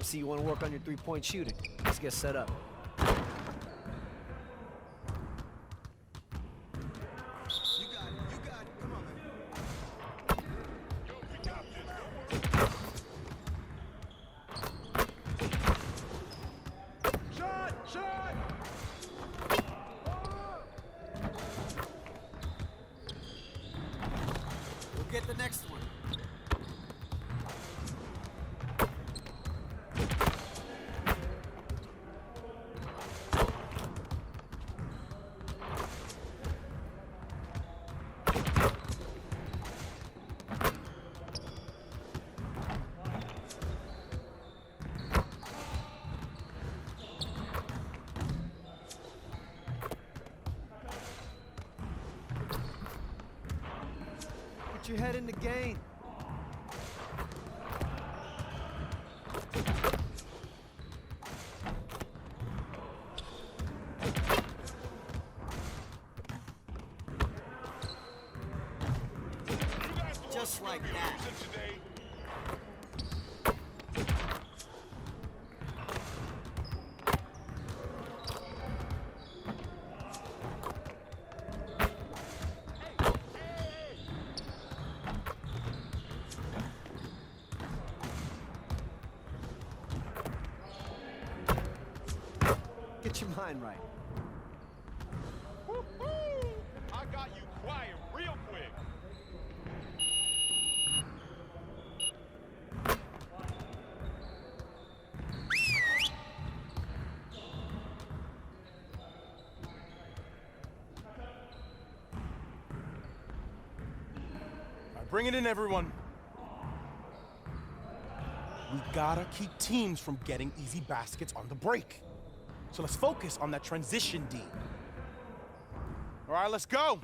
See, you want to work on your three-point shooting. Let's get set up. Get the next one. Get your head in the game. Just like that. Get your mind right. Woo-hoo! I got you quiet real quick. All right, bring it in, everyone. We gotta keep teams from getting easy baskets on the break. So let's focus on that transition D. All right, let's go.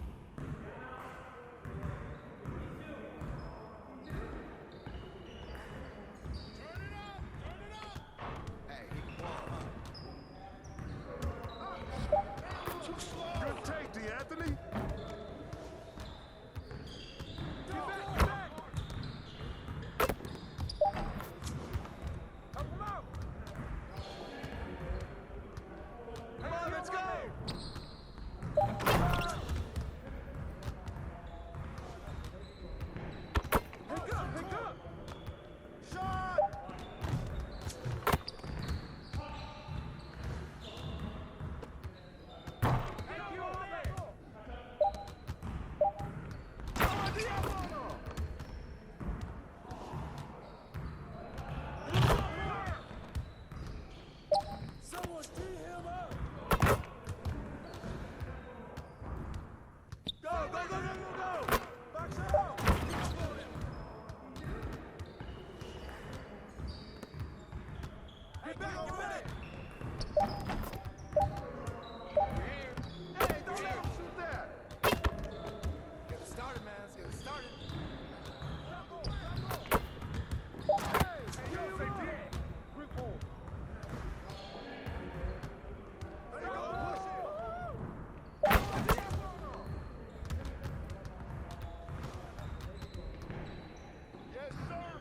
Good take, D'Anthony. Come on, let's go. Pick up. Shot. Someone tee him up. Go. Box out. Get back. Hey, don't let him shoot that. Get it started, man. Let's get it started. Hey, yo, say D. Quick ball. There you go. Push it. Yes, sir.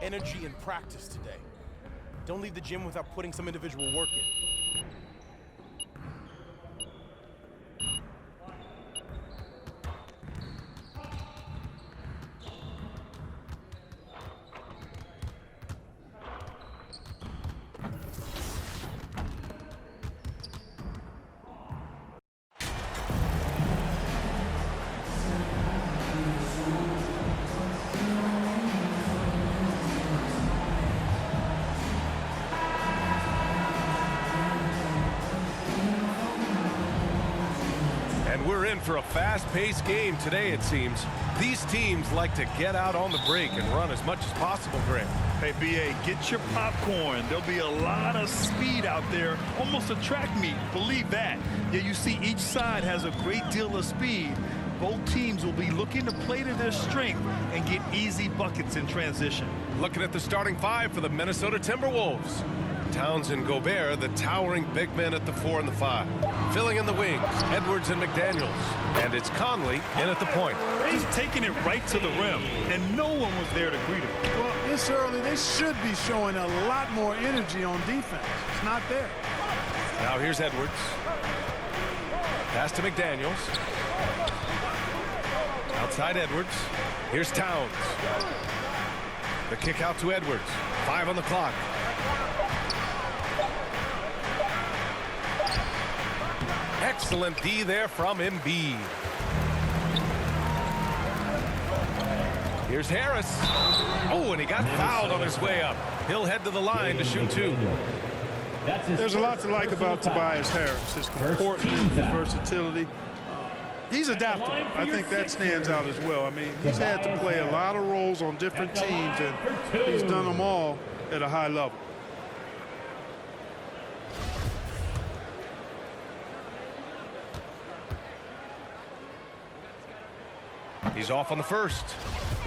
energy in practice today. Don't leave the gym without putting some individual work in. And we're in for a fast-paced game today, it seems. These teams like to get out on the break and run as much as possible, Grant. Hey, B.A., get your popcorn. There'll be a lot of speed out there, almost a track meet. Believe that. Yeah, you see each side has a great deal of speed. Both teams will be looking to play to their strength and get easy buckets in transition. Looking at the starting five for the Minnesota Timberwolves. Towns and Gobert, the towering big men at the 4 and the 5. Filling in the wings, Edwards and McDaniels. And it's Conley in at the point. He's taking it right to the rim, and no one was there to greet him. Well, this early, they should be showing a lot more energy on defense. It's not there. Now here's Edwards. Pass to McDaniels. Outside Edwards. Here's Towns. The kick out to Edwards. 5 on the clock. Excellent D there from Embiid. Here's Harris. Oh, and he got fouled on his way up. He'll head to the line to shoot 2. There's a lot to like about Tobias Harris. His comportment, his versatility. He's adaptable. I think that stands out as well. I mean, he's had to play a lot of roles on different teams, and he's done them all at a high level. He's off on the first.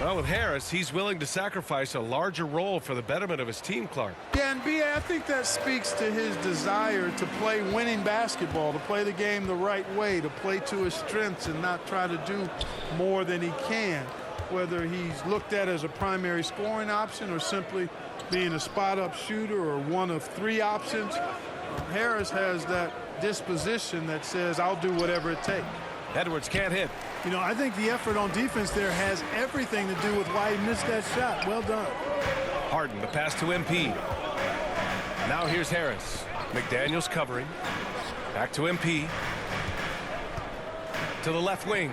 Well, with Harris, he's willing to sacrifice a larger role for the betterment of his team, Clark. Yeah, and B.A., I think that speaks to his desire to play winning basketball, to play the game the right way, to play to his strengths and not try to do more than he can, whether he's looked at as a primary scoring option or simply being a spot-up shooter or one of 3 options. Harris has that disposition that says, I'll do whatever it takes. Edwards can't hit. You know, I think the effort on defense there has everything to do with why he missed that shot. Well done. Harden, the pass to MP. Now here's Harris. McDaniels covering. Back to MP. To the left wing.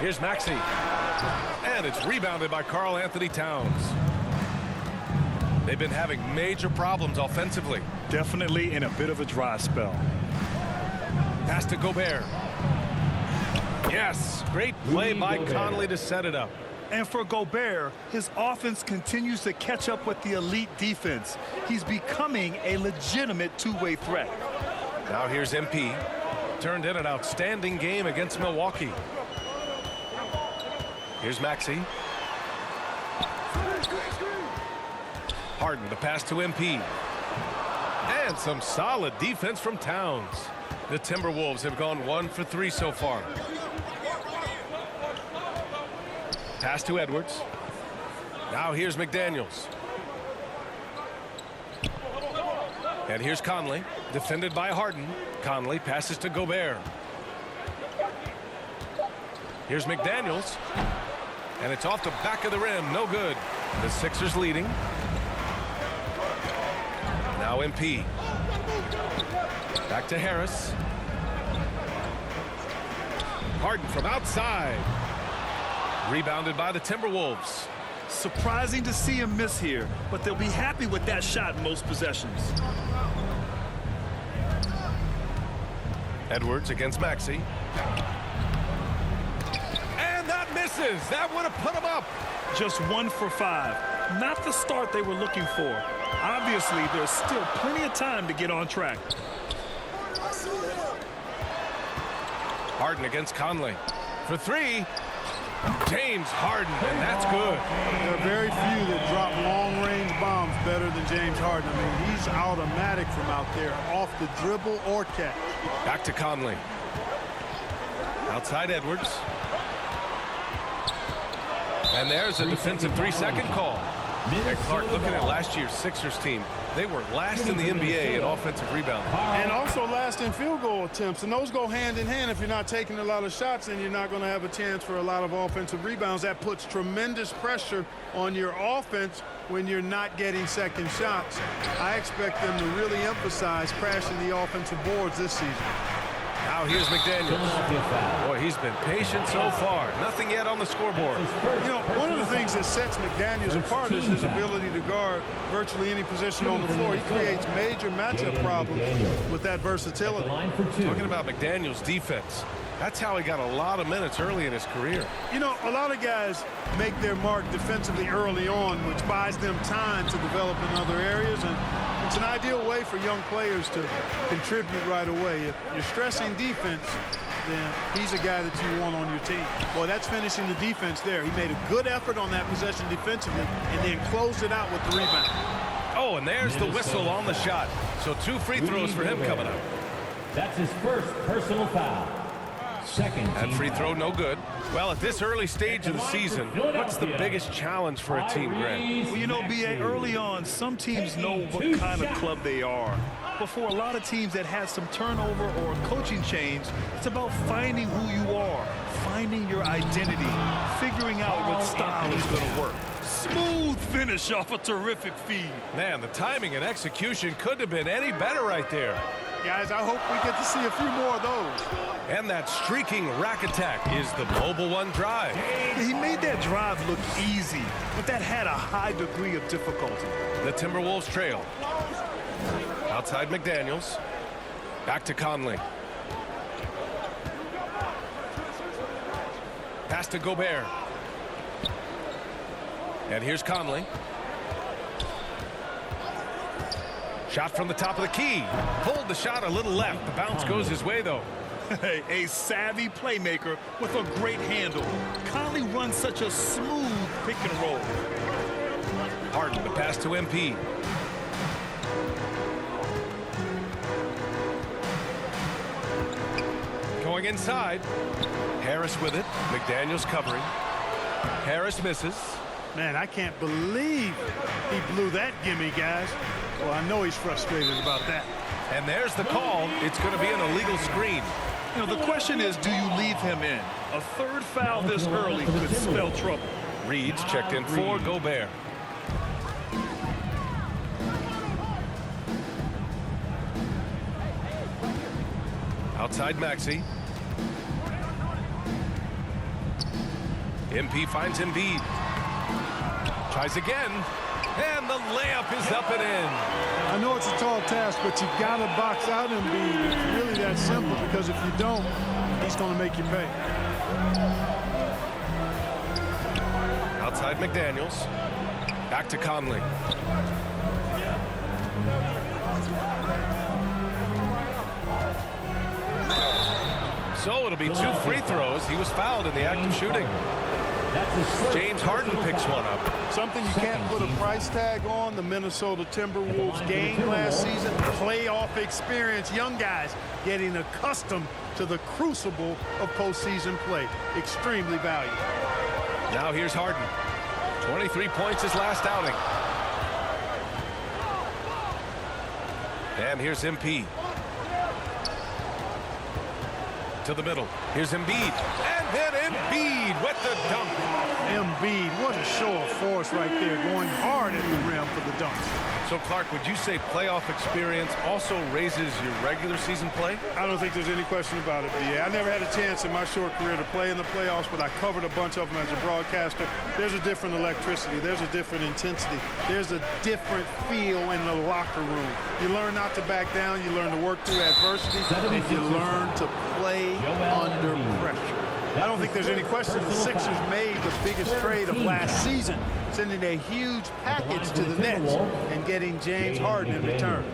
Here's Maxey. And it's rebounded by Karl Anthony Towns. They've been having major problems offensively. Definitely in a bit of a dry spell. Pass to Gobert. Yes, great play by Conley to set it up. And for Gobert, his offense continues to catch up with the elite defense. He's becoming a legitimate two-way threat. Now here's MP. Turned in an outstanding game against Milwaukee. Here's Maxey. Harden, the pass to MP. And some solid defense from Towns. The Timberwolves have gone 1 for 3 so far. Pass to Edwards. Now here's McDaniels. And here's Conley, defended by Harden. Conley passes to Gobert. Here's McDaniels. And it's off the back of the rim, no good. The Sixers leading. Now MP. Back to Harris. Harden from outside. Rebounded by the Timberwolves. Surprising to see him miss here, but they'll be happy with that shot most possessions. Edwards against Maxey. And that misses. That would have put him up. Just 1 for 5. Not the start they were looking for. Obviously, there's still plenty of time to get on track. Harden against Conley. For 3. James Harden, and that's good. There are very few that drop long-range bombs better than James Harden. I mean, he's automatic from out there, off the dribble or catch. Back to Conley. Outside Edwards. And there's a defensive 3-second call. And Clark, looking at last year's Sixers team, they were last in the NBA in offensive rebounding. And also last in field goal attempts. And those go hand in hand. If you're not taking a lot of shots, then you're not going to have a chance for a lot of offensive rebounds. That puts tremendous pressure on your offense when you're not getting second shots. I expect them to really emphasize crashing the offensive boards this season. Now here's McDaniels. Boy, he's been patient so far. Nothing yet on the scoreboard. You know, one of the things that sets McDaniels apart is his ability to guard virtually any position on the floor. He creates major matchup problems with that versatility. Talking about McDaniels' defense, that's how he got a lot of minutes early in his career. You know, a lot of guys make their mark defensively early on, which buys them time to develop in other areas. And it's an ideal way for young players to contribute right away. If you're stressing defense, then he's a guy that you want on your team. Boy, that's finishing the defense there. He made a good effort on that possession defensively and then closed it out with the rebound. Oh, and there's the whistle on the shot. So 2 free throws for him coming up. That's his first personal foul. Second That free throw no good. Well, at this early stage of the season, what's the biggest challenge for a team, Grant? Well, you know, B.A., early on, some teams know what kind of club they are. But for a lot of teams that had some turnover or a coaching change, it's about finding who you are, finding your identity, figuring out what style is going to work. Smooth finish off a terrific feed. Man, the timing and execution couldn't have been any better right there. Guys, I hope we get to see a few more of those. And that streaking rack attack is the Mobile One drive. He made that drive look easy, but that had a high degree of difficulty. The Timberwolves trail. Outside McDaniels. Back to Conley. Pass to Gobert. And here's Conley. Shot from the top of the key. Pulled the shot a little left. The bounce goes his way, though. A savvy playmaker with a great handle. Conley runs such a smooth pick and roll. Harden, the pass to MP. Going inside. Harris with it. McDaniels covering. Harris misses. Man, I can't believe he blew that gimme, guys. Well, I know he's frustrated about that. And there's the call. It's going to be an illegal screen. You know, the question is, do you leave him in? A third foul this early could spell trouble. Reed's checked in for Gobert. Outside Maxey. MP finds Embiid. Tries again. And the layup is up and in. I know it's a tall task, but you got to box out Embiid. It's really that simple, because if you don't, he's going to make you pay. Outside McDaniels. Back to Conley. So it'll be 2 free throws. He was fouled in the act of shooting. James Harden picks one up. Something you can't put a price tag on, the Minnesota Timberwolves game last season, playoff experience, young guys getting accustomed to the crucible of postseason play. Extremely valuable. Now here's Harden. 23 points his last outing. And here's MP. To the middle. Here's Embiid. And then Embiid with the dunk. Embiid, what a show of force right there, going hard at the rim for the dunk. So, Clark, would you say playoff experience also raises your regular season play? I don't think there's any question about it, B.A. I never had a chance in my short career to play in the playoffs, but I covered a bunch of them as a broadcaster. There's a different electricity. There's a different intensity. There's a different feel in the locker room. You learn not to back down. You learn to work through adversity, and you learn to play under pressure. I don't think there's any question the Sixers made the biggest trade of last season, sending a huge package to the Nets and getting James Harden in return.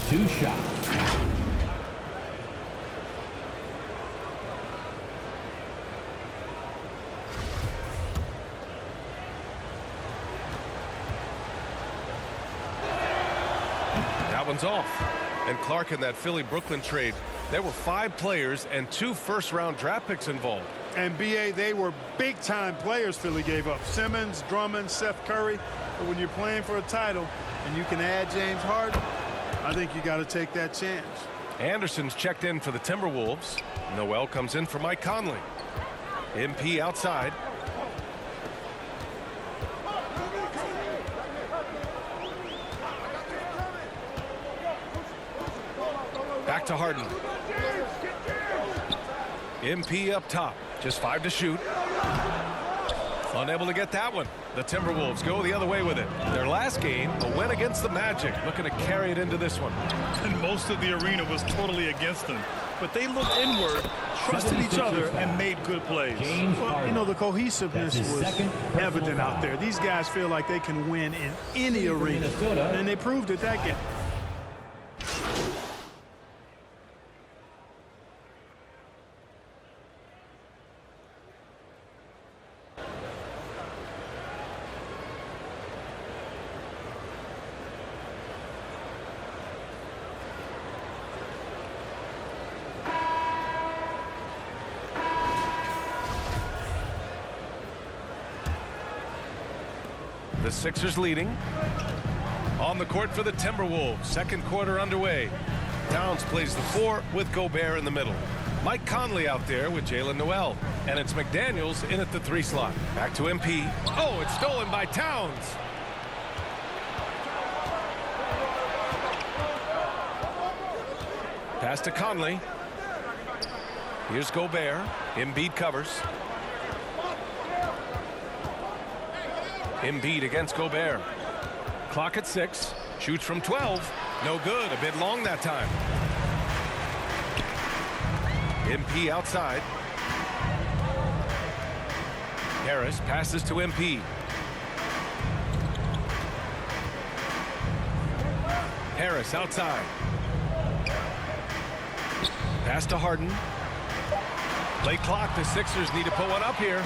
2 shots. That one's off. And Clark, in that Philly-Brooklyn trade, there were 5 players and 2 first-round draft picks involved. And B.A., they were big-time players Philly gave up. Simmons, Drummond, Seth Curry. But when you're playing for a title and you can add James Harden, I think you got to take that chance. Anderson's checked in for the Timberwolves. Noel comes in for Mike Conley. MP outside. Back to Harden. MP up top. Just 5 to shoot. Unable to get that one. The Timberwolves go the other way with it. Their last game, a win against the Magic. Looking to carry it into this one. And most of the arena was totally against them. But they looked inward, trusted each other, and made good plays. Well, you know, the cohesiveness was evident out there. These guys feel like they can win in any arena. And they proved it that game. The Sixers leading. On the court for the Timberwolves. Second quarter underway. Towns plays the 4 with Gobert in the middle. Mike Conley out there with Jalen Noel. And it's McDaniels in at the 3 slot. Back to MP. Oh, it's stolen by Towns. Pass to Conley. Here's Gobert. Embiid covers. Embiid against Gobert. Clock at 6. Shoots from 12. No good. A bit long that time. MP outside. Harris passes to MP. Harris outside. Pass to Harden. Late clock. The Sixers need to put one up here.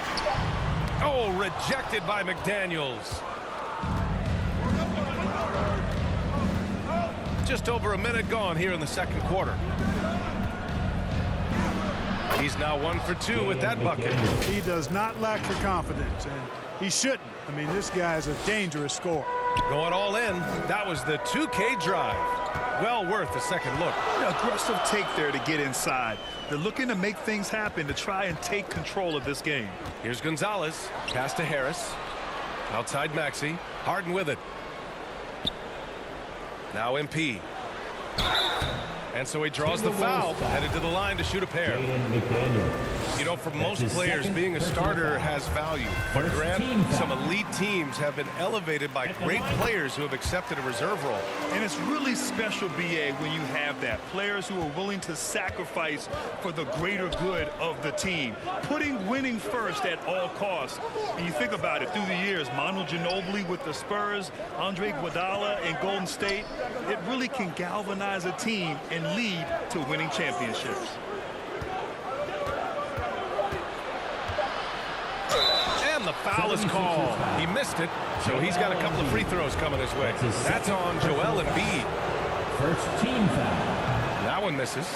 Oh, rejected by McDaniels. Just over a minute gone here in the second quarter. He's now 1 for 2 with that bucket. He does not lack for confidence, and he shouldn't. I mean, this guy's a dangerous scorer. Going all in. That was the 2K drive. Well worth a second look. Aggressive take there to get inside. They're looking to make things happen to try and take control of this game. Here's Gonzalez. Pass to Harris. Outside Maxey. Harden with it. Now MP. And so he draws the foul, headed to the line to shoot a pair. You know, for most players, being a starter has value. But Grant, some elite teams have been elevated by great players who have accepted a reserve role. And it's really special, B.A., when you have that. Players who are willing to sacrifice for the greater good of the team. Putting winning first at all costs. And you think about it, through the years, Manu Ginobili with the Spurs, Andre Iguodala in Golden State, it really can galvanize a team and lead to winning championships. And the foul is called. He missed it, so he's got a couple of free throws coming his way. That's on Joel Embiid. First team foul. That one misses.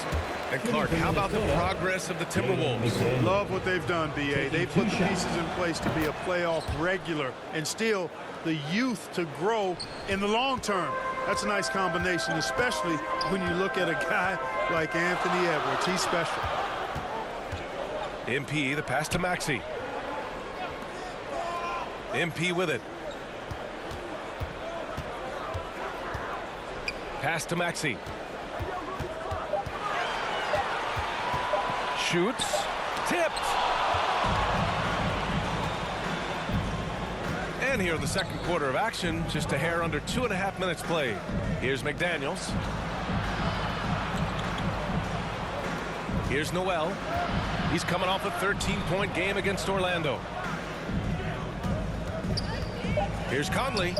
And Clark, how about the progress of the Timberwolves? Love what they've done, B.A. They put the pieces in place to be a playoff regular and still the youth to grow in the long term. That's a nice combination, especially when you look at a guy like Anthony Edwards. He's special. MP, the pass to Maxey. MP with it. Pass to Maxey. Shoots. Tipped. And here in the second quarter of action, just a hair under 2.5 minutes played. Here's McDaniels. Here's Noel. He's coming off a 13-point game against Orlando. Here's Conley.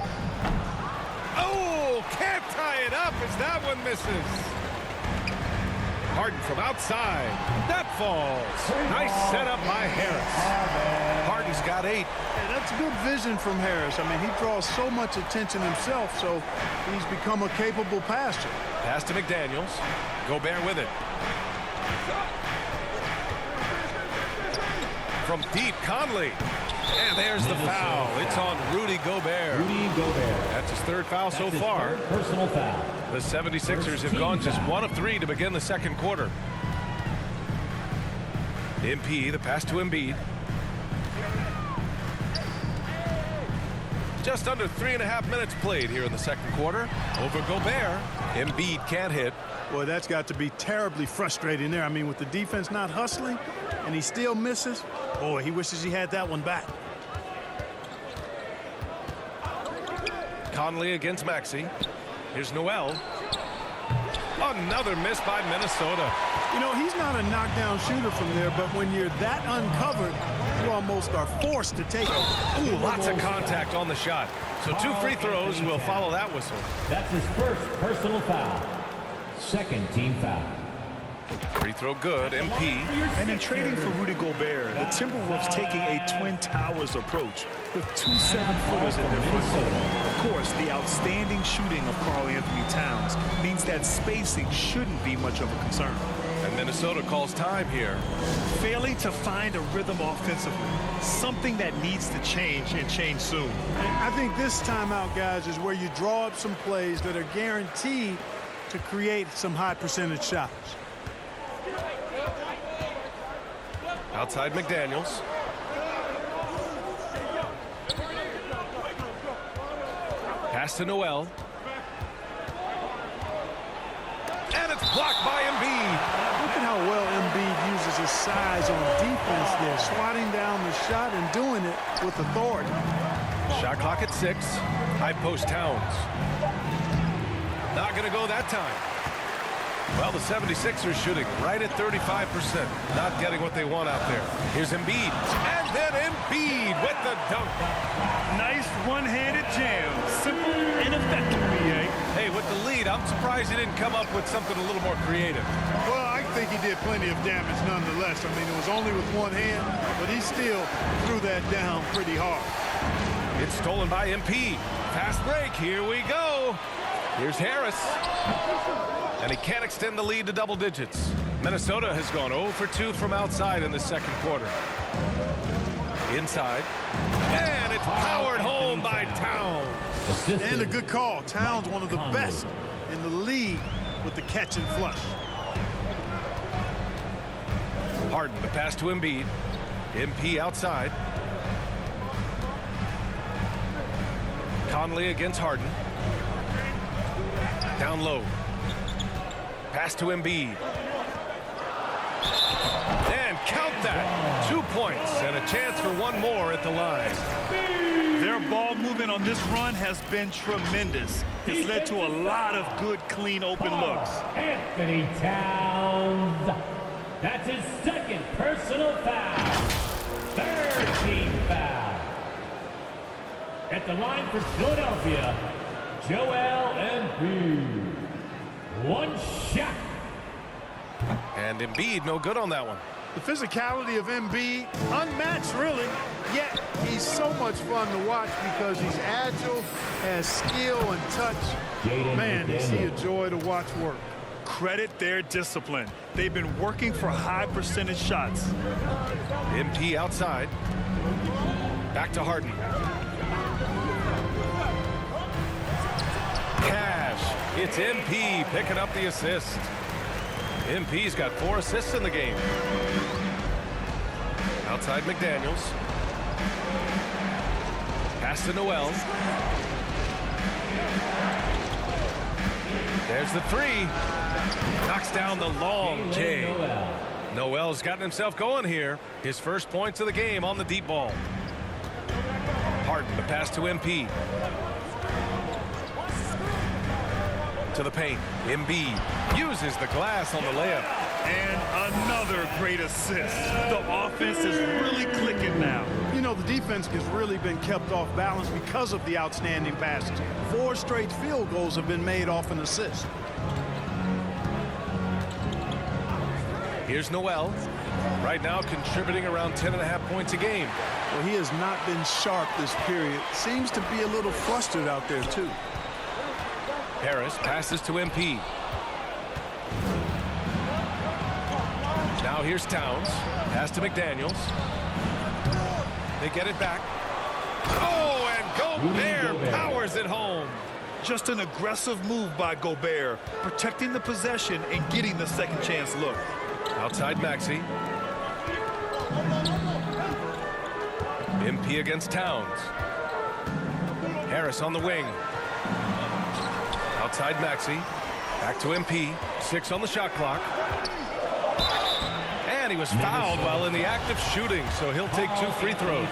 Oh, can't tie it up as that one misses. Harden from outside. That falls. Nice setup by Harris. Harden's got 8. Hey, that's good vision from Harris. I mean, he draws so much attention himself, so he's become a capable passer. Pass to McDaniels. Gobert with it. from deep, Conley. And there's the foul. It's on Rudy Gobert. Rudy Gobert. That's his third foul so That's his far. third personal foul. The 76ers First have team gone just foul. 1 of 3 to begin the second quarter. MP, the pass to Embiid. Just under 3.5 minutes played here in the second quarter. Over Gobert. Embiid can't hit. Boy, that's got to be terribly frustrating there. I mean, with the defense not hustling and he still misses, boy, he wishes he had that one back. Conley against Maxey. Here's Noel. Another miss by Minnesota. You know, he's not a knockdown shooter from there, but when you're that uncovered, you almost are forced to take it. Ooh, lots of contact on the shot. So 2 free throws will follow that whistle. That's his first personal foul. Second team foul. Free throw good, MP. And in trading for Rudy Gobert, the Timberwolves taking a Twin Towers approach with 2 7-footers in their front court. Of course, the outstanding shooting of Karl-Anthony Towns means that spacing shouldn't be much of a concern. And Minnesota calls time here. Failing to find a rhythm offensively, something that needs to change and change soon. I think this timeout, guys, is where you draw up some plays that are guaranteed to create some high percentage shots. Outside McDaniels. Pass to Noel. And it's blocked by Embiid. Look at how well Embiid uses his size on defense there, swatting down the shot and doing it with authority. Shot clock at 6. High post Towns. Not going to go that time. Well, the 76ers shooting right at 35%. Not getting what they want out there. Here's Embiid. And then Embiid with the dunk. Nice one-handed jam. Simple and effective, B.A. Hey, with the lead, I'm surprised he didn't come up with something a little more creative. Well, I think he did plenty of damage nonetheless. I mean, it was only with one hand, but he still threw that down pretty hard. It's stolen by MP. Fast break. Here we go. Here's Harris. And he can't extend the lead to double digits. Minnesota has gone 0 for 2 from outside in the second quarter. Inside. And it's powered home by Towns. And a good call. Towns, one of the best in the league with the catch and flush. Harden, the pass to Embiid. MP outside. Conley against Harden. Down low. Pass to Embiid. And count that. 2 points and a chance for one more at the line. Their ball movement on this run has been tremendous. It's led to a lot of good, clean, open looks. Anthony Towns. That's his second personal foul. Third team foul. At the line for Philadelphia, Joel Embiid. One shot. And Embiid no good on that one. The physicality of Embiid, unmatched really, yet he's so much fun to watch because he's agile, has skill and touch. Man, is he a joy to watch work. Credit their discipline. They've been working for high percentage shots. MP outside. Back to Harden. Cash. It's MP picking up the assist. MP's got 4 assists in the game. Outside McDaniels. Pass to Noel. There's the 3. Knocks down the long J. Noel's gotten himself going here. His first points of the game on the deep ball. Harden, the pass to MP. To the paint. Embiid uses the glass on the layup. And another great assist. The offense is really clicking now. You know, the defense has really been kept off balance because of the outstanding passes. 4 straight field goals have been made off an assist. Here's Noel. Right now contributing around 10.5 points a game. Well, he has not been sharp this period. Seems to be a little flustered out there, too. Harris passes to MP. Now here's Towns. Pass to McDaniels. They get it back. Oh, and Gobert powers it home. Just an aggressive move by Gobert, protecting the possession and getting the second chance look. Outside Maxey. MP against Towns. Harris on the wing. Outside Maxey. Back to MP. 6 on the shot clock. And he was fouled while in the act of shooting, so he'll take 2 free throws.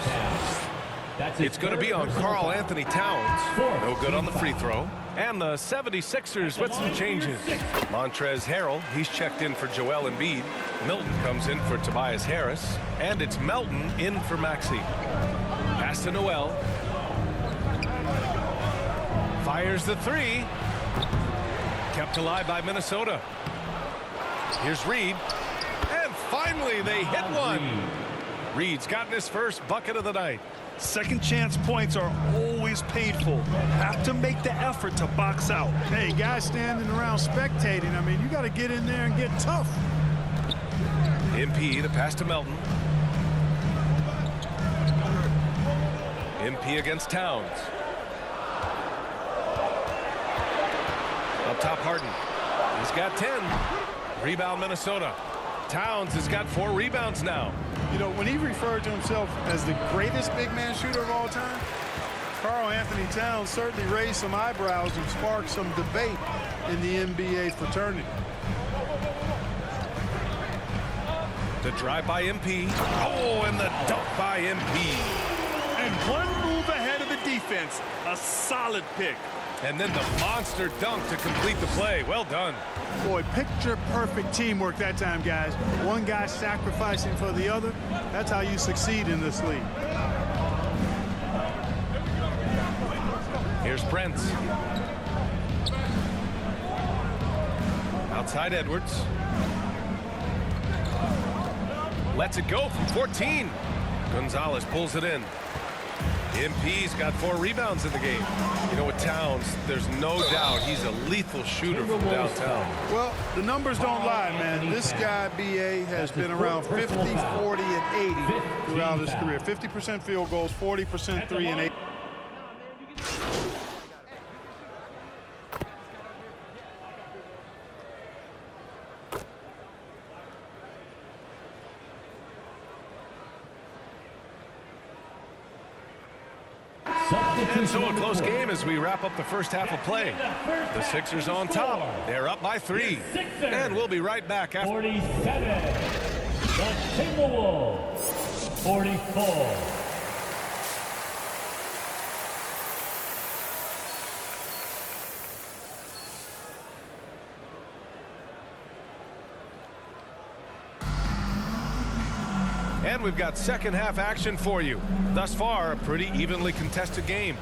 It's going to be on Karl Anthony Towns. No good on the free throw. And the 76ers with some changes. Montrezl Harrell, he's checked in for Joel Embiid. Milton comes in for Tobias Harris. And it's Melton in for Maxey. Pass to Noel. Fires the 3. Kept alive by Minnesota. Here's Reed. And finally they hit one. Reed's gotten his first bucket of the night. Second chance points are always painful. Have to make the effort to box out. Hey, guys standing around spectating, I mean, you got to get in there and get tough. MP, the pass to Melton. MP against Towns. Up top, Harden. He's got 10. Rebound, Minnesota. Towns has got 4 rebounds now. You know, when he referred to himself as the greatest big man shooter of all time, Karl Anthony Towns certainly raised some eyebrows and sparked some debate in the NBA fraternity. The drive by MP. Oh, and the dunk by MP. And one move ahead of the defense. A solid pick. And then the monster dunk to complete the play. Well done. Boy, picture-perfect teamwork that time, guys. One guy sacrificing for the other. That's how you succeed in this league. Here's Prince. Outside Edwards. Lets it go from 14. Gonzalez pulls it in. MP's got 4 rebounds in the game. You know, with Towns, there's no doubt he's a lethal shooter from downtown. Well, the numbers don't lie, man. This guy, B.A., has been around 50, 40, and 80 throughout his career. 50% field goals, 40% 3 and 8. And so a close game as we wrap up the first half of play. The Sixers on top. They're up by 3. And we'll be right back after. 47. The Timberwolves. 44. And we've got second half action for you. Thus far, a pretty evenly contested game.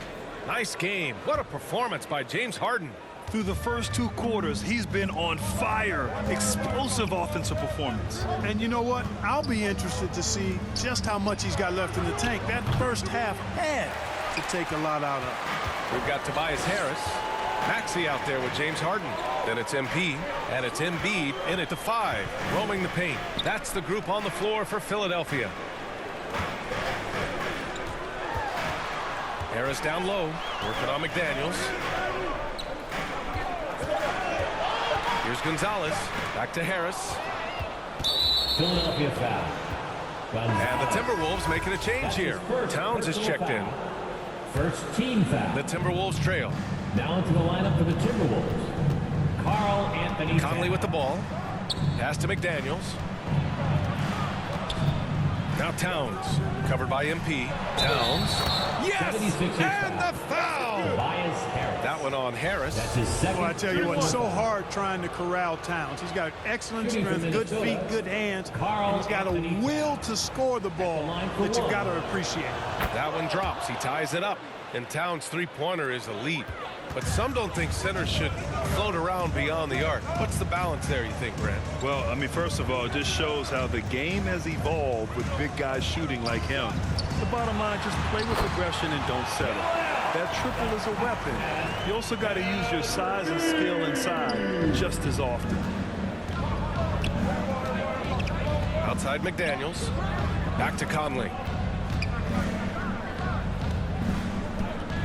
Nice game. What a performance by James Harden. Through the first 2 quarters, he's been on fire. Explosive offensive performance. And you know what? I'll be interested to see just how much he's got left in the tank. That first half had to take a lot out of. We've got Tobias Harris. Maxey out there with James Harden. Then it's MP, and it's Embiid in at the 5, roaming the paint. That's the group on the floor for Philadelphia. Harris down low, working on McDaniels. Here's Gonzalez, back to Harris. Philadelphia foul. And the Timberwolves making a change here. Towns is checked in. First team foul. The Timberwolves trail. Now into the lineup for the Timberwolves. Karl Anthony Conley with the ball. Pass to McDaniels. Now Towns, covered by MP. Towns. Yes! And the foul! Tobias Harris. That one on Harris. That's his second. Well, I tell you what, it's so hard trying to corral Towns. He's got excellent strength, good feet, good hands, and he's got a will to score the ball that you've got to appreciate. That one drops. He ties it up. And Towns' three-pointer is elite. But some don't think centers should float around beyond the arc. What's the balance there, you think, Brent? Well, I mean, first of all, it just shows how the game has evolved with big guys shooting like him. The bottom line, just play with aggression and don't settle. That triple is a weapon. You also got to use your size and skill inside just as often. Outside McDaniels. Back to Conley.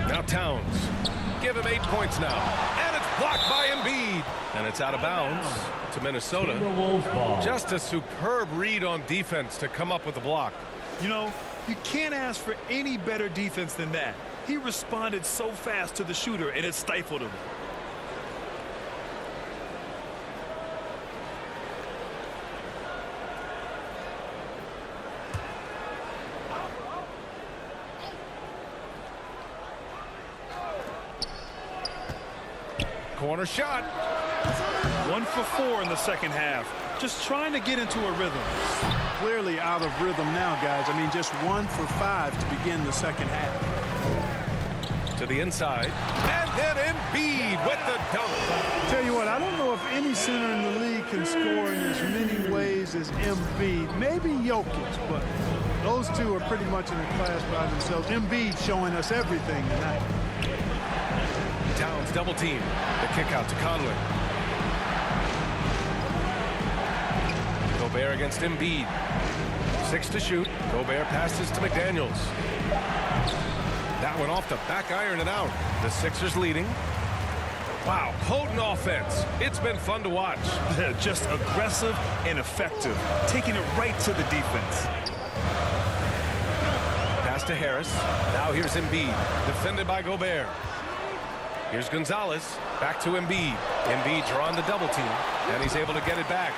Now Towns. Give him 8 points now. And it's blocked by Embiid. And it's out of bounds to Minnesota. Timberwolves ball. Just a superb read on defense to come up with the block. You know, you can't ask for any better defense than that. He responded so fast to the shooter, and it stifled him. Corner shot. 1 for 4 in the second half. Just trying to get into a rhythm. Clearly out of rhythm now, guys. I mean, just 1 for 5 to begin the second half. To the inside. And then Embiid with the dunk. Tell you what, I don't know if any center in the league can score in as many ways as Embiid. Maybe Jokic, but those two are pretty much in a class by themselves. Embiid showing us everything tonight. Towns double team. The kick out to Conley. Gobert against Embiid. 6 to shoot. Gobert passes to McDaniels. That one off the back iron and out. The Sixers leading. Wow, potent offense. It's been fun to watch. Just aggressive and effective, taking it right to the defense. Pass to Harris. Now here's Embiid, defended by Gobert. Here's Gonzalez, back to Embiid. Embiid drawing the double team, and he's able to get it back.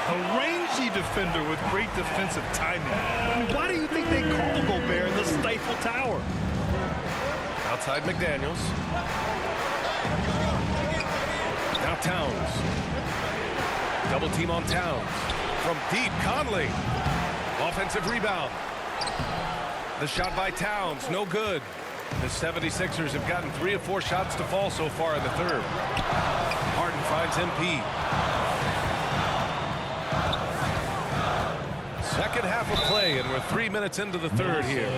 A rangy defender with great defensive timing. I mean, why do you think they call Gobert the Stifle Tower? Outside McDaniels. Now Towns. Double team on Towns. From deep, Conley. Offensive rebound. The shot by Towns, no good. The 76ers have gotten 3 of 4 shots to fall so far in the third. Harden finds MP. Second half of play, and we're 3 minutes into the third here.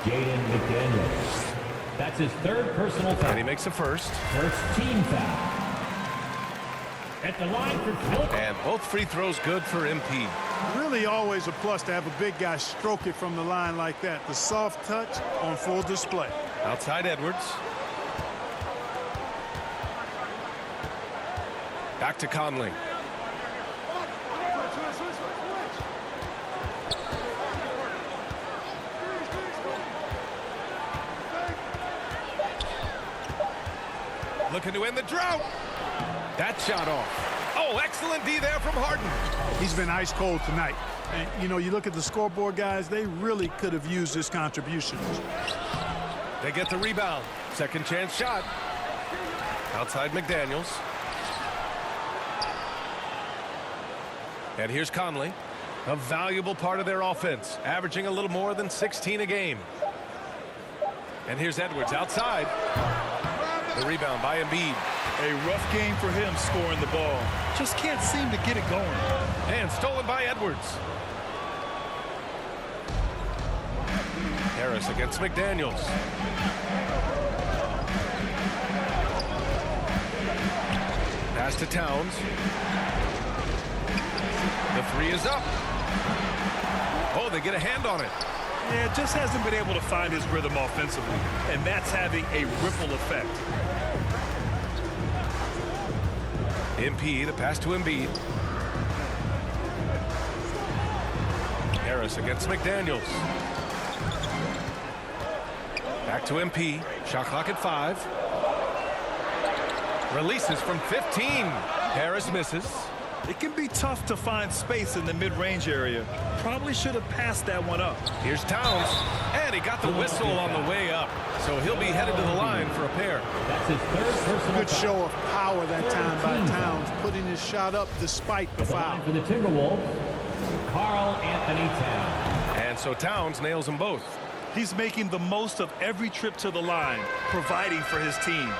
Jaden McDaniels. That's his 3rd personal foul. And he makes a first. First team foul. At the line for Philip. And both free throws good for MP. Really always a plus to have a big guy stroke it from the line like that. The soft touch on full display. Outside Edwards. Back to Conley. Looking to end the drought. That shot off. Oh, excellent D there from Harden. He's been ice cold tonight. And, you know, you look at the scoreboard, guys, they really could have used his contributions. They get the rebound. Second chance shot. Outside McDaniels. And here's Conley. A valuable part of their offense, averaging a little more than 16 a game. And here's Edwards outside. The rebound by Embiid. A rough game for him scoring the ball. Just can't seem to get it going. And stolen by Edwards. Harris against McDaniels. Pass to Towns. The 3 is up. Oh, they get a hand on it. Yeah, just hasn't been able to find his rhythm offensively, and that's having a ripple effect. MP, the pass to Embiid. Harris against McDaniels. Back to MP. Shot clock at 5. Releases from 15. Harris misses. It can be tough to find space in the mid-range area. Probably should have passed that one up. Here's Towns, and he got the whistle on the way up. So he'll be headed to the line for a pair. That's his 3rd personal Good foul. show of power that time by Towns, putting his shot up despite the At the foul. line for the Timberwolves, Karl Anthony Towns. And so Towns nails them both. He's making the most of every trip to the line, providing for his team.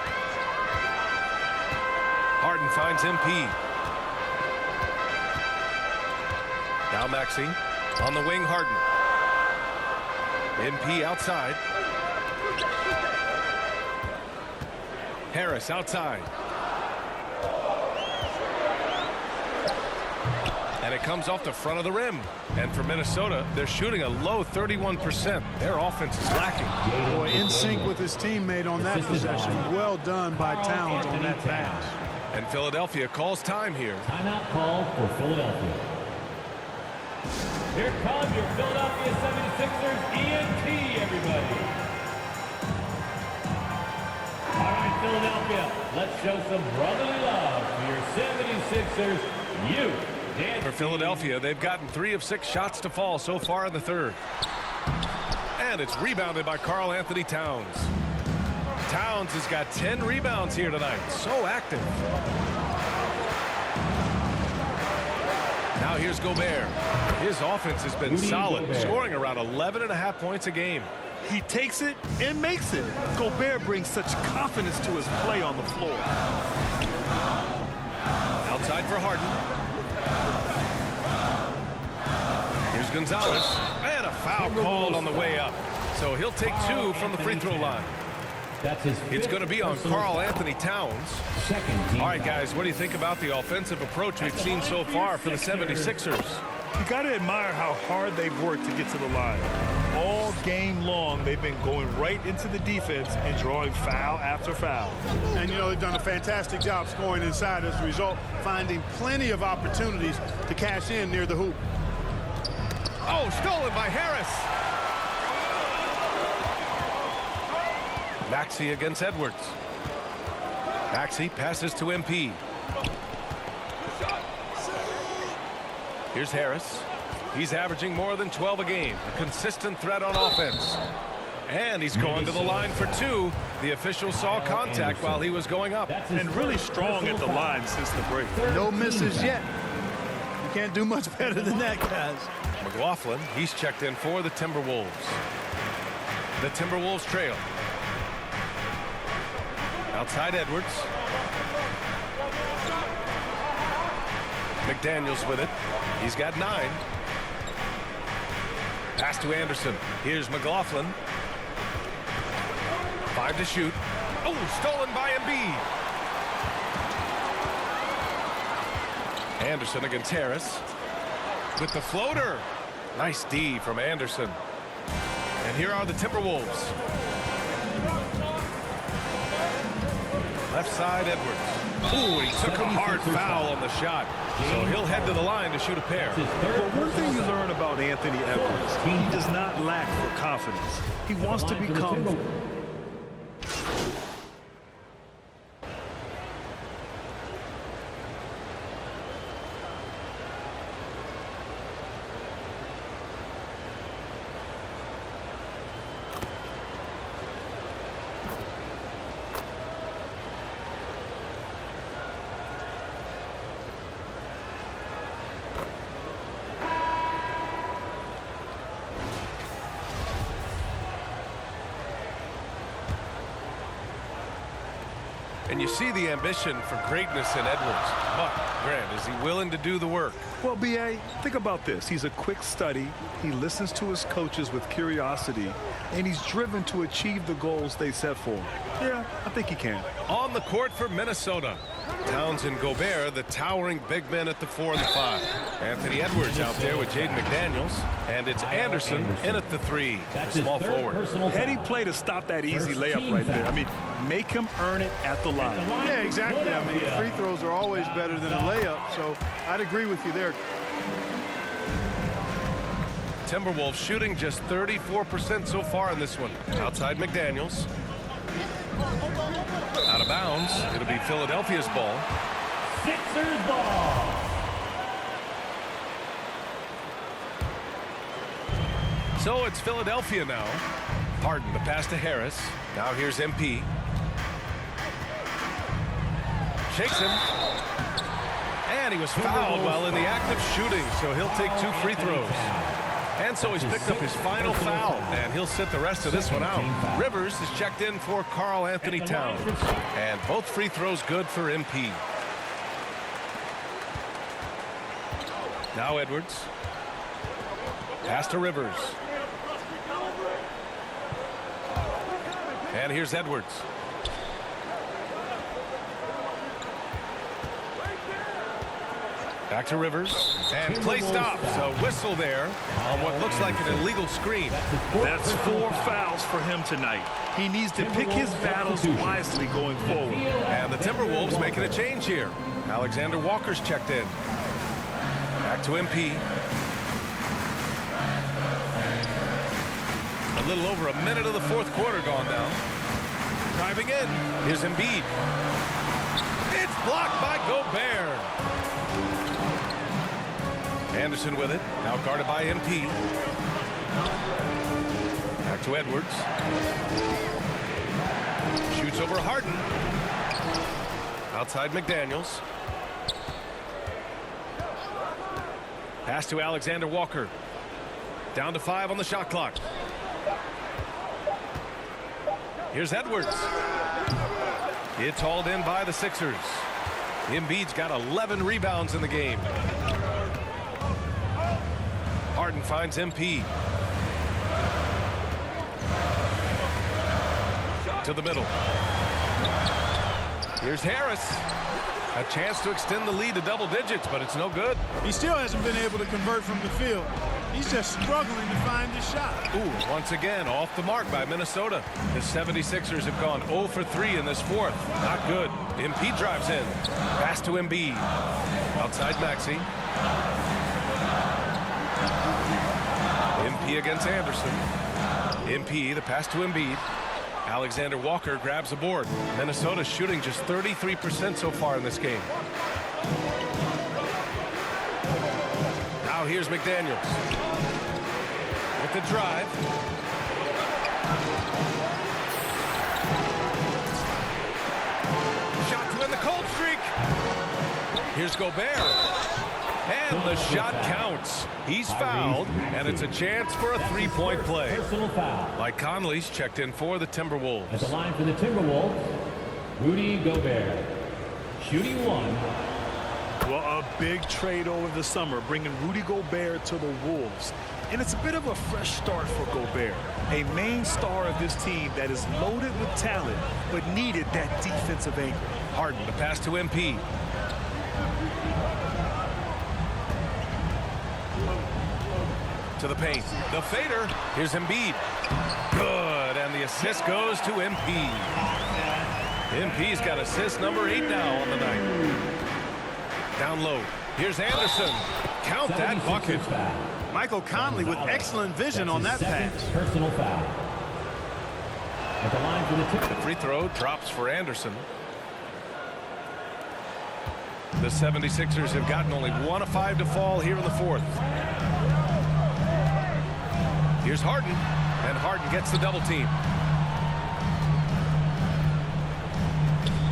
Harden finds MP. Now Maxey on the wing, Harden. MP outside. Harris outside. And it comes off the front of the rim. And for Minnesota, they're shooting a low 31%. Their offense is lacking. Boy, in sync with his teammate on that possession. Well done by Towns on that pass. And Philadelphia calls time here. Timeout call for Philadelphia. Here come your Philadelphia 76ers ENT, everybody. All right, Philadelphia, let's show some brotherly love for your 76ers youth. For Philadelphia, they've gotten 3 of 6 shots to fall so far in the third. And it's rebounded by Karl-Anthony Towns. Towns has got 10 rebounds here tonight. So active. Now here's Gobert. His offense has been solid, scoring around 11.5 points a game. He takes it and makes it. Gobert brings such confidence to his play on the floor. Outside for Harden. Here's Gonzalez. And a foul called on the way up. So he'll take 2 from the free throw line. It's going to be on Karl-Anthony Towns. All right, guys, what do you think about the offensive approach we've seen so far for the 76ers? You got to admire how hard they've worked to get to the line. All game long, they've been going right into the defense and drawing foul after foul. And, you know, they've done a fantastic job scoring inside as a result, finding plenty of opportunities to cash in near the hoop. Oh, stolen by Harris. Maxey against Edwards. Maxey passes to MP. Here's Harris. He's averaging more than 12 a game. A consistent threat on offense. And he's going to the line for 2. The official saw contact while he was going up. And really strong at the line since the break. No misses yet. You can't do much better than that, guys. McLaughlin, he's checked in for the Timberwolves. The Timberwolves trail. Outside Edwards. McDaniels with it. He's got 9. Pass to Anderson. Here's McLaughlin. 5 to shoot. Oh, stolen by Embiid. Anderson against Harris. With the floater. Nice D from Anderson. And here are the Timberwolves. Left side, Edwards. Ooh, he took a hard foul on the shot. So he'll head to the line to shoot a pair. But one thing you learn about Anthony Edwards, he does not lack for confidence. He wants to become... And you see the ambition for greatness in Edwards. But, Grant, is he willing to do the work? Well, B.A., think about this. He's a quick study. He listens to his coaches with curiosity, and he's driven to achieve the goals they set for him. Yeah, I think he can. On the court for Minnesota. Towns and Gobert, the towering big men at the 4 and the 5. Anthony Edwards out there with Jaden McDaniels. And it's Anderson in at the 3, the small forward. Heady play to stop that easy layup right there. I mean, make him earn it at the line. Yeah, exactly. I mean, free throws are always better than a layup, so I'd agree with you there. Timberwolves shooting just 34% so far in this one. Outside McDaniels. Out of bounds. It'll be Philadelphia's ball. Sixers ball. So it's Philadelphia now. Harden, the pass to Harris. Now here's MP. Shakes him. And he was fouled while in the act of shooting, so he'll take 2 free throws. And so he's picked up his final foul, and he'll sit the rest of this one out. Rivers is checked in for Karl-Anthony Towns. And both free throws good for MP. Now Edwards. Pass to Rivers. And here's Edwards. Back to Rivers. And play stops. A whistle there on what looks like an illegal screen. That's 4 fouls for him tonight. He needs to pick his battles wisely going forward. And the Timberwolves making a change here. Alexander Walker's checked in. Back to MP. A little over a minute of the fourth quarter gone now. Driving in. Here's Embiid. It's blocked by Gobert. Anderson with it. Now guarded by MP. Back to Edwards. Shoots over Harden. Outside McDaniels. Pass to Alexander Walker. Down to 5 on the shot clock. Here's Edwards. It's hauled in by the Sixers. Embiid's got 11 rebounds in the game. Harden finds MP. To the middle. Here's Harris. A chance to extend the lead to double digits, but it's no good. He still hasn't been able to convert from the field. He's just struggling to find his shot. Ooh, once again, off the mark by Minnesota. The 76ers have gone 0 for 3 in this fourth. Not good. MP drives in. Pass to Embiid. Outside Maxey. MP against Anderson. MP, the pass to Embiid. Alexander Walker grabs the board. Minnesota shooting just 33% so far in this game. Now here's McDaniels. With the drive. Shot to end the cold streak. Here's Gobert. And the shot counts. He's fouled, and it's a chance for a three-point play. Personal foul. Mike Conley's checked in for the Timberwolves. At the line for the Timberwolves, Rudy Gobert. Shooting 1. Well, a big trade over the summer, bringing Rudy Gobert to the Wolves. And it's a bit of a fresh start for Gobert, a main star of this team that is loaded with talent, but needed that defensive anchor. Harden, the pass to MP. To the paint. The fader. Here's Embiid. Good. And the assist goes to MP. MP's got assist number 8 now on the night. Down low. Here's Anderson. Count that bucket. Michael Conley with excellent vision on that pass. Personal foul. At the line for the Timberwolves. The free throw drops for Anderson. The 76ers have gotten only 1 of 5 to fall here in the fourth. Here's Harden, and Harden gets the double team.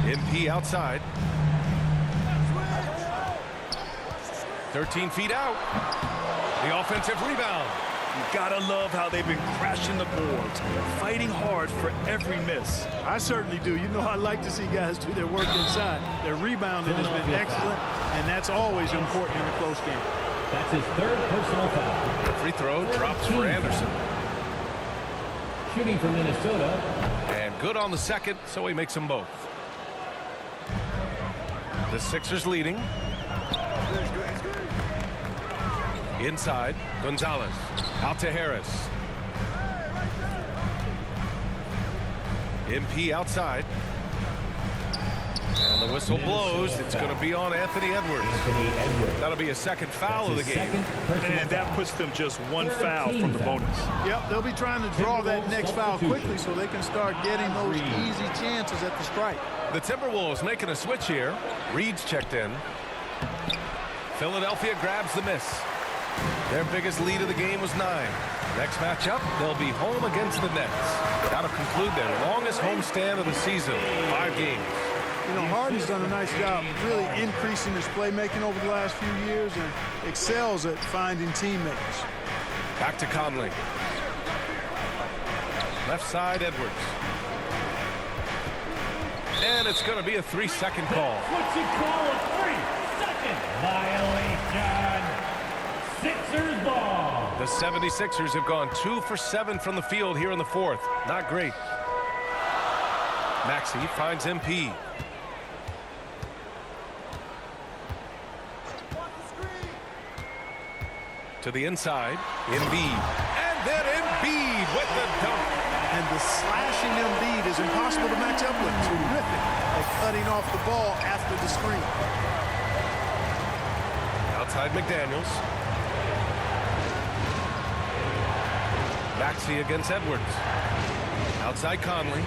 MP outside. 13 feet out. The offensive rebound. You gotta love how they've been crashing the boards, fighting hard for every miss. I certainly do. You know, I like to see guys do their work inside. Their rebounding has been excellent, and that's always important in a close game. That's his 3rd personal foul. The free throw drops for Anderson. Shooting for Minnesota. And good on the second, so he makes them both. The Sixers leading. Inside, Gonzalez. Out to Harris. MP outside. And the whistle blows. It's going to be on Anthony Edwards. That'll be a second foul of the game. And that puts them just 1 foul from the bonus. Yep, they'll be trying to draw that next foul quickly so they can start getting those easy chances at the strike. The Timberwolves making a switch here. Reed's checked in. Philadelphia grabs the miss. Their biggest lead of the game was 9. Next matchup, they'll be home against the Nets. That'll conclude their longest homestand of the season, 5 games. You know, Harden's done a nice job really increasing his playmaking over the last few years and excels at finding teammates. Back to Conley. Left side, Edwards. And it's going to be a 3-second call. What's he call a 3-second violation? Sixers ball. The 76ers have gone 2 for 7 from the field here in the fourth. Not great. Maxey finds MP. To the inside, Embiid. And then Embiid with the dunk. And the slashing Embiid is impossible to match up with. Terrific at cutting off the ball after the screen. Outside McDaniels. Maxey against Edwards. Outside Conley.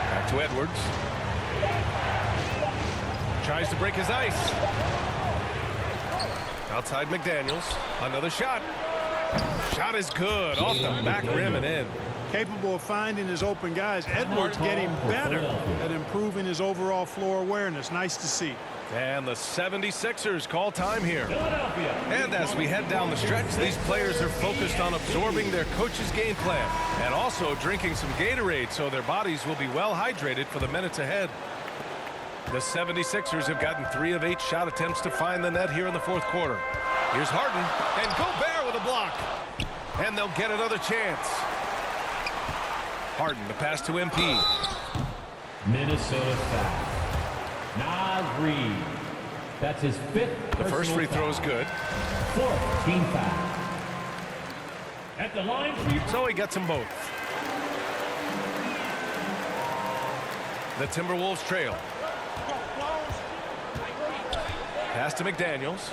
Back to Edwards. Tries to break his ice. Outside McDaniels. Another shot. Shot is good. Off the back rim and in. Capable of finding his open guys. Edwards getting better at improving his overall floor awareness. Nice to see. And the 76ers call time here. Philadelphia. And as we head down the stretch, these players are focused on absorbing their coach's game plan and also drinking some Gatorade so their bodies will be well hydrated for the minutes ahead. The 76ers have gotten 3 of 8 shot attempts to find the net here in the fourth quarter. Here's Harden, and Gobert with a block. And they'll get another chance. Harden, the pass to MP. Minnesota foul. Naz Reid. That's his 5th. The first free throw is good. 4th team foul. At the line for you. So he gets them both. The Timberwolves trail. Pass to McDaniels.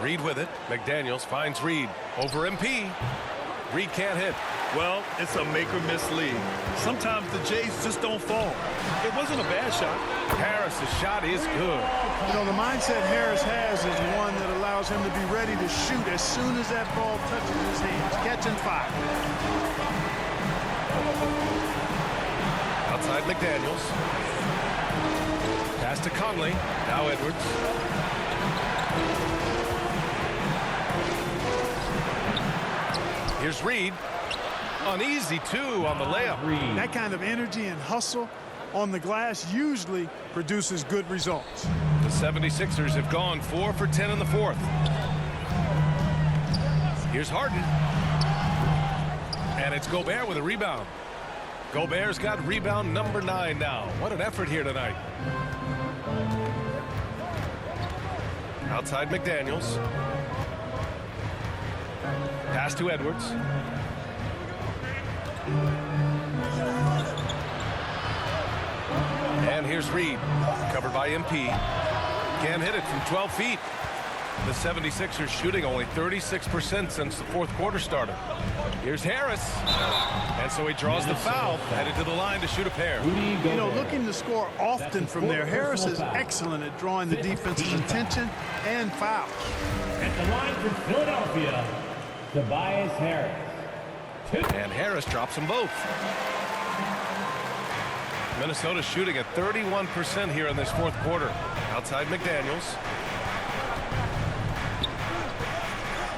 Reed with it. McDaniels finds Reed. Over MP. Reed can't hit. Well, it's a make-or-miss league. Sometimes the Jays just don't fall. It wasn't a bad shot. Harris's shot is good. You know, the mindset Harris has is one that allows him to be ready to shoot as soon as that ball touches his hands. Catch and fire. Outside McDaniels. Pass to Conley. Now Edwards. Here's Reed. An easy 2 on the layup. That kind of energy and hustle on the glass usually produces good results. The 76ers have gone 4 for 10 in the fourth. Here's Harden. And it's Gobert with a rebound. Gobert's got rebound number 9 now. What an effort here tonight. Outside McDaniels. Pass to Edwards. And here's Reed. Covered by MP. Can't hit it from 12 feet. The 76ers shooting only 36% since the fourth quarter started. Here's Harris. And so he draws the foul, headed to the line to shoot a pair. You know, looking to score often from there. Harris is excellent at drawing the defense's attention and fouls. At the line for Philadelphia, Tobias Harris. And Harris drops them both. Minnesota shooting at 31% here in this fourth quarter. Outside McDaniels.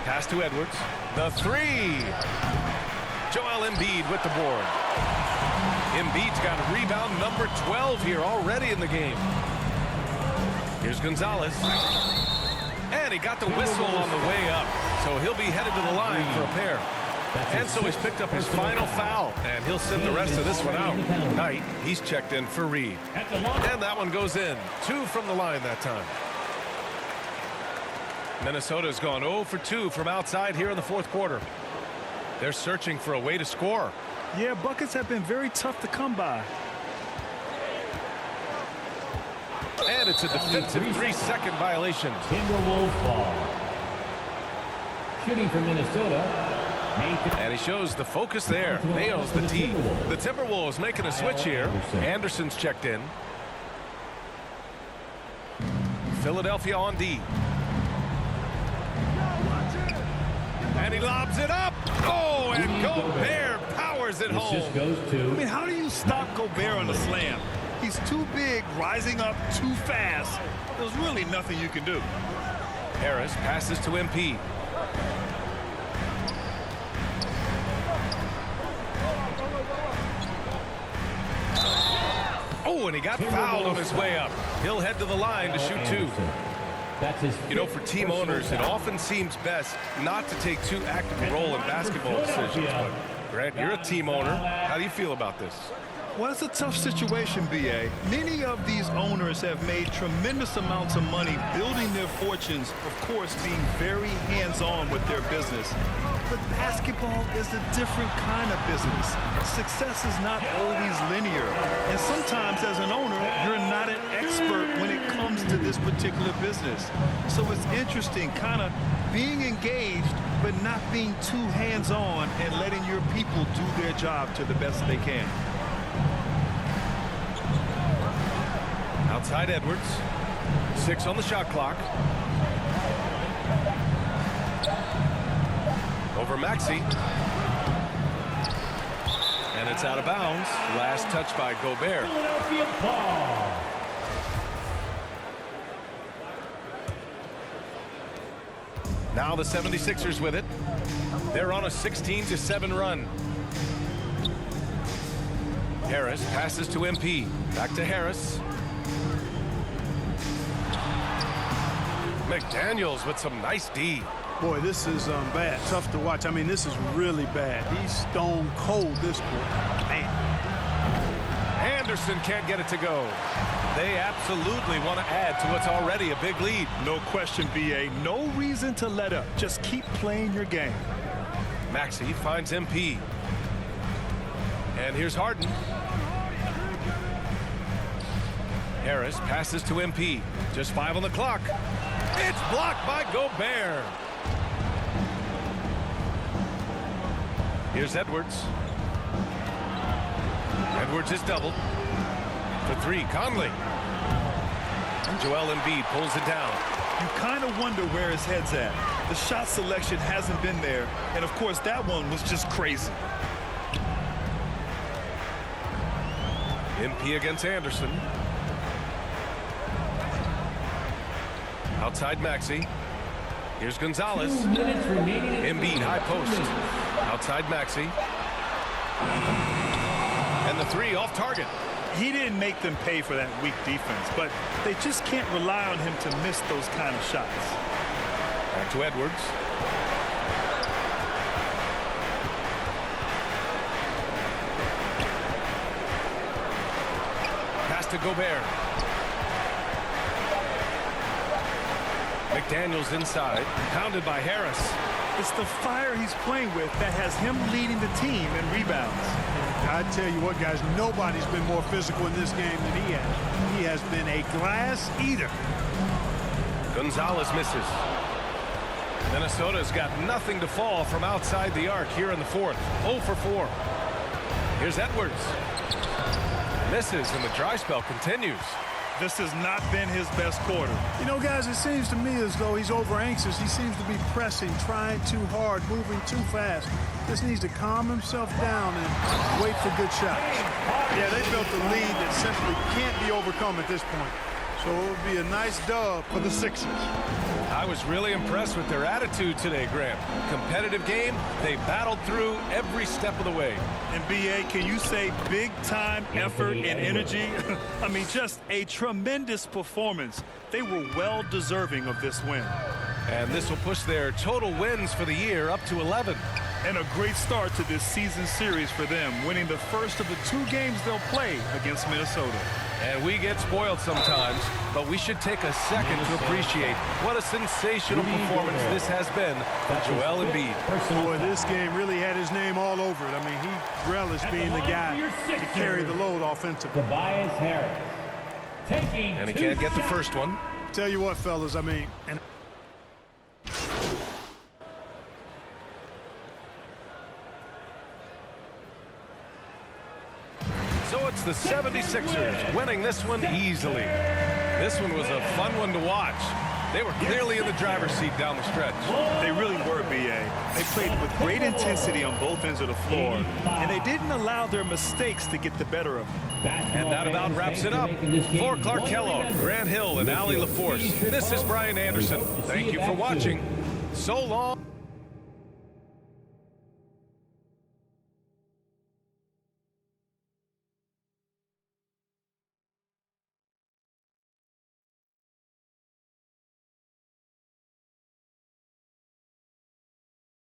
Pass to Edwards. The 3. Joel Embiid with the board. Embiid's got rebound number 12 here already in the game. Here's Gonzalez. And he got the whistle on the way up. So he'll be headed to the line for a pair. And so he's picked up his final foul, and he'll send the rest of this one out. Knight, he's checked in for Reed. And that one goes in. 2 from the line that time. Minnesota's gone 0 for 2 from outside here in the fourth quarter. They're searching for a way to score. Yeah, buckets have been very tough to come by. And it's a defensive 3-second violation. Timberwolves ball. Shooting for Minnesota. And he shows the focus there. Nails the tee. The Timberwolves making a switch here. Anderson's checked in. Philadelphia on D. And he lobs it up. Oh, and Gobert powers it home. Just goes to. I mean, how do you stop Gobert on the slam? He's too big, rising up too fast. There's really nothing you can do. Harris passes to MP. Oh, and he got fouled on his way up. He'll head to the line to shoot 2. That's his. You know, for team owners, it often seems best not to take too active a role in basketball decisions. But, Grant, you're a team owner. How do you feel about this? Well, it's a tough situation, B.A. Many of these owners have made tremendous amounts of money building their fortunes, of course, being very hands-on with their business. But basketball is a different kind of business. Success is not always linear. And sometimes, as an owner, you're not an expert when it comes to this particular business. So it's interesting, kind of being engaged, but not being too hands-on and letting your people do their job to the best they can. Outside Edwards. 6 on the shot clock. Over Maxey. And it's out of bounds. Last touch by Gobert. Philadelphia ball. Now the 76ers with it. They're on a 16-7 run. Harris passes to MP. Back to Harris. McDaniels with some nice D. Boy, this is bad. Tough to watch. I mean, this is really bad. He's stone cold this quarter. Man. Anderson can't get it to go. They absolutely want to add to what's already a big lead. No question, B.A. No reason to let up. Just keep playing your game. Maxey finds MP. And here's Harden. Harris passes to MP. Just 5 on the clock. It's blocked by Gobert. Here's Edwards. Edwards is doubled. For 3, Conley. And Joel Embiid pulls it down. You kind of wonder where his head's at. The shot selection hasn't been there. And, of course, that one was just crazy. MP against Anderson. Outside Maxey. Here's Gonzalez. 2 minutes remaining. Embiid high post. Outside Maxey. And the 3 off target. He didn't make them pay for that weak defense, but they just can't rely on him to miss those kind of shots. Back to Edwards. Pass to Gobert. McDaniels inside, pounded by Harris. It's the fire he's playing with that has him leading the team in rebounds. I tell you what, guys, nobody's been more physical in this game than he has. He has been a glass eater. Gonzalez misses. Minnesota's got nothing to fall from outside the arc here in the 4th. 0 for 4. Here's Edwards. Misses, and the dry spell continues. This has not been his best quarter. You know, guys, it seems to me as though he's over anxious. He seems to be pressing, trying too hard, moving too fast. Just needs to calm himself down and wait for good shots. Yeah, they built a lead that simply can't be overcome at this point. So it would be a nice dub for the Sixers. I was really impressed with their attitude today, Graham. Competitive game, they battled through every step of the way. And B.A., can you say big-time effort and energy? I mean, just a tremendous performance. They were well deserving of this win. And this will push their total wins for the year up to 11. And a great start to this season series for them, winning the first of the 2 games they'll play against Minnesota. And we get spoiled sometimes, but we should take a second to appreciate what a sensational performance this has been for Joel Embiid. Boy, this game really had his name all over it. I mean, he relished being the guy to carry the load offensively. Tobias Harris. Taking And he can't get the first one. Tell you what, fellas, I mean, and So it's the 76ers winning this one easily. This one was a fun one to watch. They were clearly in the driver's seat down the stretch. They really were, B.A. They played with great intensity on both ends of the floor, and they didn't allow their mistakes to get the better of them. And that about wraps it up. For Clark Kellogg, Grant Hill, and Allie LaForce, this is Brian Anderson. Thank you for watching. So long.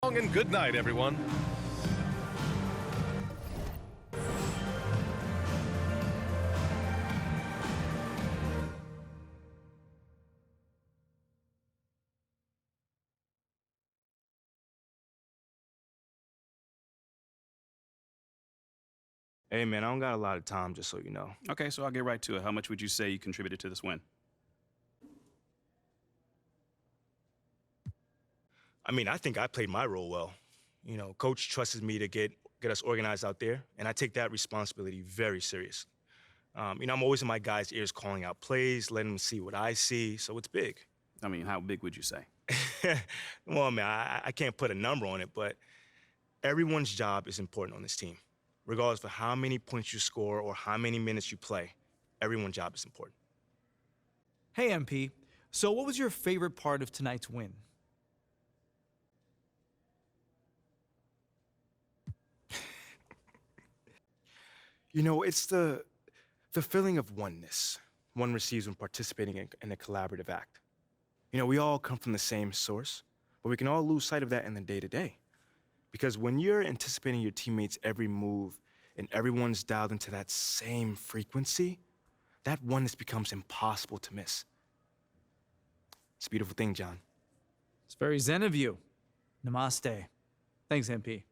And good night, everyone. Hey, man, I don't got a lot of time, just so you know. Okay, so I'll get right to it. How much would you say you contributed to this win? I mean, I think I played my role well. You know, Coach trusted me to get us organized out there, and I take that responsibility very seriously. You know, I'm always in my guys' ears calling out plays, letting them see what I see, so it's big. I mean, how big would you say? Well, man, I can't put a number on it, but everyone's job is important on this team. Regardless of how many points you score or how many minutes you play, everyone's job is important. Hey, MP. So what was your favorite part of tonight's win? You know, it's the feeling of oneness one receives when participating in a collaborative act. You know, we all come from the same source, but we can all lose sight of that in the day-to-day. Because when you're anticipating your teammates' every move and everyone's dialed into that same frequency, that oneness becomes impossible to miss. It's a beautiful thing, John. It's very zen of you. Namaste. Thanks, MP.